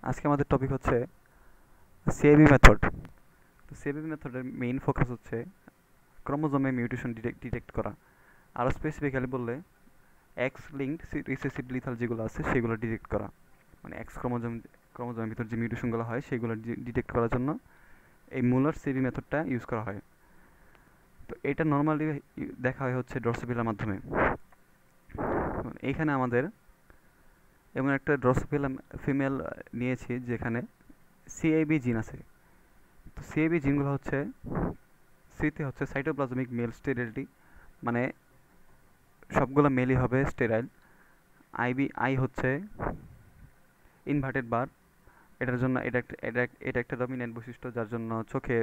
আজকে আমাদের টপিক হচ্ছে সিআইবি মেথড। তো সিআইবি মেথডের মেইন ফোকাস হচ্ছে ক্রোমোজোমে মিউটেশন ডিটেক্ট করা। আরও স্পেসিফিক্যালি বললে এক্স লিঙ্কড রিসেসিভ লিথাল যেগুলো আছে সেগুলো ডিটেক্ট করা, মানে এক্স ক্রোমোজোমের ভিতর যে মিউটেশনগুলো হয় সেগুলো ডিটেক্ট করার জন্য এই মুলার সিবি মেথডটা ইউজ করা হয়। তো এটা নর্মালি দেখা হয় হচ্ছে ড্রসোফিলার মাধ্যমে। এইখানে আমাদের এমন একটা ড্রসোফিলা ফিমেল নিয়েছি যেখানে সিআইবি জিন আছে। তো সিআইবি জিনগুলো হচ্ছে সিতে হচ্ছে সাইটোপ্লাজমিক মেল স্টেরিলিটি, মানে সবগুলো মেলই হবে স্টেরাইল। আই হচ্ছে ইনভার্টেড বার, এটার জন্য এটা একটা ডমিনেন্ট বৈশিষ্ট্য যার জন্য চোখে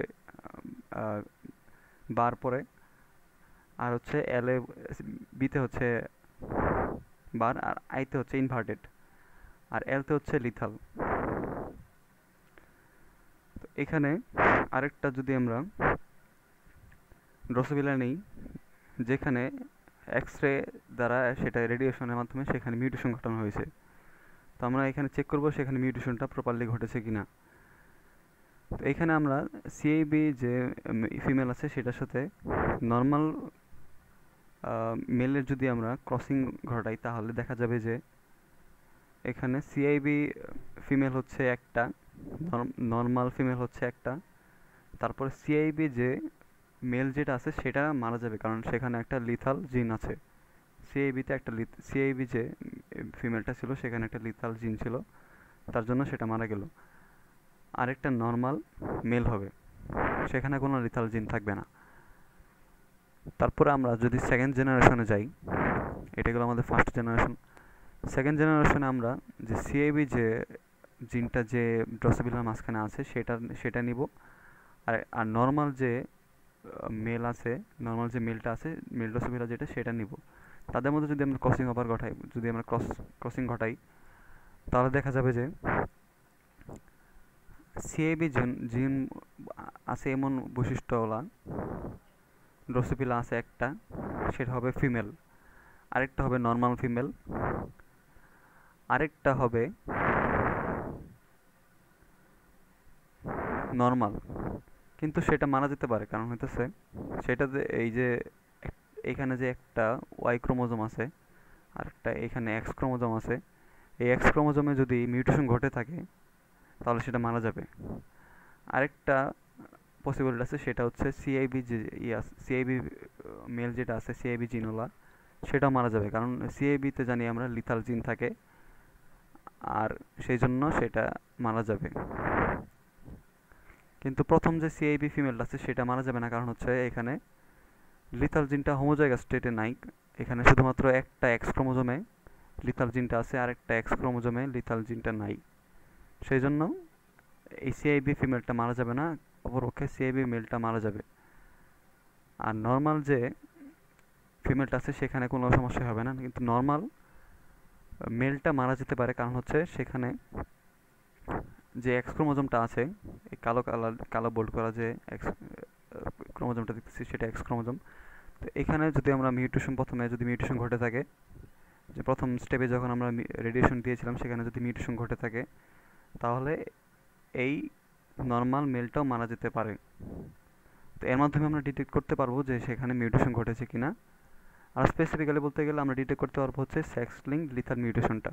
বার পড়ে। আর হচ্ছে বিতে হচ্ছে বার, আর আইতে হচ্ছে ইনভার্টেড, আর এলতে হচ্ছে লিথাল। তো এখানে আরেকটা যদি আমরা ড্রসোফিলা নেই যেখানে এক্স রে দ্বারা সেটা রেডিয়েশনের মাধ্যমে সেখানে মিউটেশন ঘটানো হয়েছে, তো আমরা এখানে চেক করব সেখানে মিউটেশনটা প্রপারলি ঘটেছে কিনা। তো এখানে আমরা সিআইবি যে ফিমেল আছে সেটার সাথে নর্মাল মেলের যদি আমরা ক্রসিং ঘটাই তাহলে দেখা যাবে যে এখানে সিআইবি ফিমেল হচ্ছে একটা, নর্মাল ফিমেল হচ্ছে একটা, তারপরে সিআইবি যে মেল যেটা আছে সেটা মারা যাবে কারণ সেখানে একটা লিথাল জিন আছে। সিআইবিতে একটা সিআইবি যে ফিমেলটা ছিল সেখানে একটা লিথাল জিন ছিল, তার জন্য সেটা মারা গেল। আরেকটা নর্মাল মেল হবে, সেখানে কোনো লিথাল জিন থাকবে না। তারপরে আমরা যদি সেকেন্ড জেনারেশনে যাই, এটা গেলো আমাদের ফার্স্ট জেনারেশন। সেকেন্ড জেনারেশনে আমরা যে সিআইবি যে জিনটা যে ড্রসোফিলার মাঝখানে আছে সেটা নিব, আর নর্মাল যে মেল আছে, নর্মাল যে মেলটা আছে মেল ড্রসোফিলা যেটা সেটা নিব। তাদের মধ্যে যদি আমরা ক্রসিং ঘটাই তাহলে দেখা যাবে যে সিআইবি জিন আছে এমন বৈশিষ্ট্যওয়ালা ড্রসোফিলা আছে একটা, সেটা হবে ফিমেল। আরেকটা হবে নর্মাল ফিমেল, আরেকটা হবে নর্মাল, কিন্তু সেটা মারা যেতে পারে কারণ হইতেছে সেটাতে এই যে এইখানে যে একটা ওয়াই ক্রোমোজোম আছে আর একটা এখানে এক্স ক্রোমোজোম আছে, এই এক্স ক্রোমোজোমে যদি মিউটেশন ঘটে থাকে তাহলে সেটা মারা যাবে। আরেকটা পসিবিলিটি আছে সেটা হচ্ছে সিআইবি যে সিআইবি মেল যেটা আছে সিআইবি জিনওয়ালা সেটাও মারা যাবে কারণ সিআইবিতে জানি আমরা লিথাল জিন থাকে, আর সেই জন্য সেটা মারা যাবে। কিন্তু প্রথম যে সিআইবি ফিমেলটা আছে সেটা মারা যাবে না কারণ হচ্ছে এখানে লিথাল জিনটা হোমোজাইগাস স্টেটে নাই, এখানে শুধুমাত্র একটা এক্স ক্রোমোজোমে লিথাল জিনটা আছে আর একটা এক্স ক্রোমোজোমে লিথাল জিনটা নাই, সেই জন্য এই সিআইবি ফিমেলটা মারা যাবে না, অপরপক্ষে সিআইবি মেলটা মারা যাবে। আর নর্মাল যে ফিমেলটা আছে সেখানে কোনো সমস্যা হবে না, কিন্তু নর্মাল মেলটা মারা যেতে পারে কারণ হচ্ছে সেখানে যে এক্স ক্রোমোজোমটা আছে, এই কালো বোল্ড করা যে এক্স ক্রোমোজোমটা দেখতেছি সেটা এক্স ক্রোমোজোম। তো এখানে যদি আমরা প্রথমে যদি মিউটেশন ঘটে থাকে, যে প্রথম স্টেপে যখন আমরা রেডিয়েশন দিয়েছিলাম সেখানে যদি মিউটেশন ঘটে থাকে তাহলে এই নর্মাল মেলটাও মারা যেতে পারে। তো এর মাধ্যমে আমরা ডিটেক্ট করতে পারবো যে সেখানে মিউটেশন ঘটেছে কিনা। আর স্পেসিফিক্যালি বলতে গেলে আমরা ডিটেক্ট করতে পারবো হচ্ছে সেক্স লিঙ্কড লিথাল মিউটেশনটা।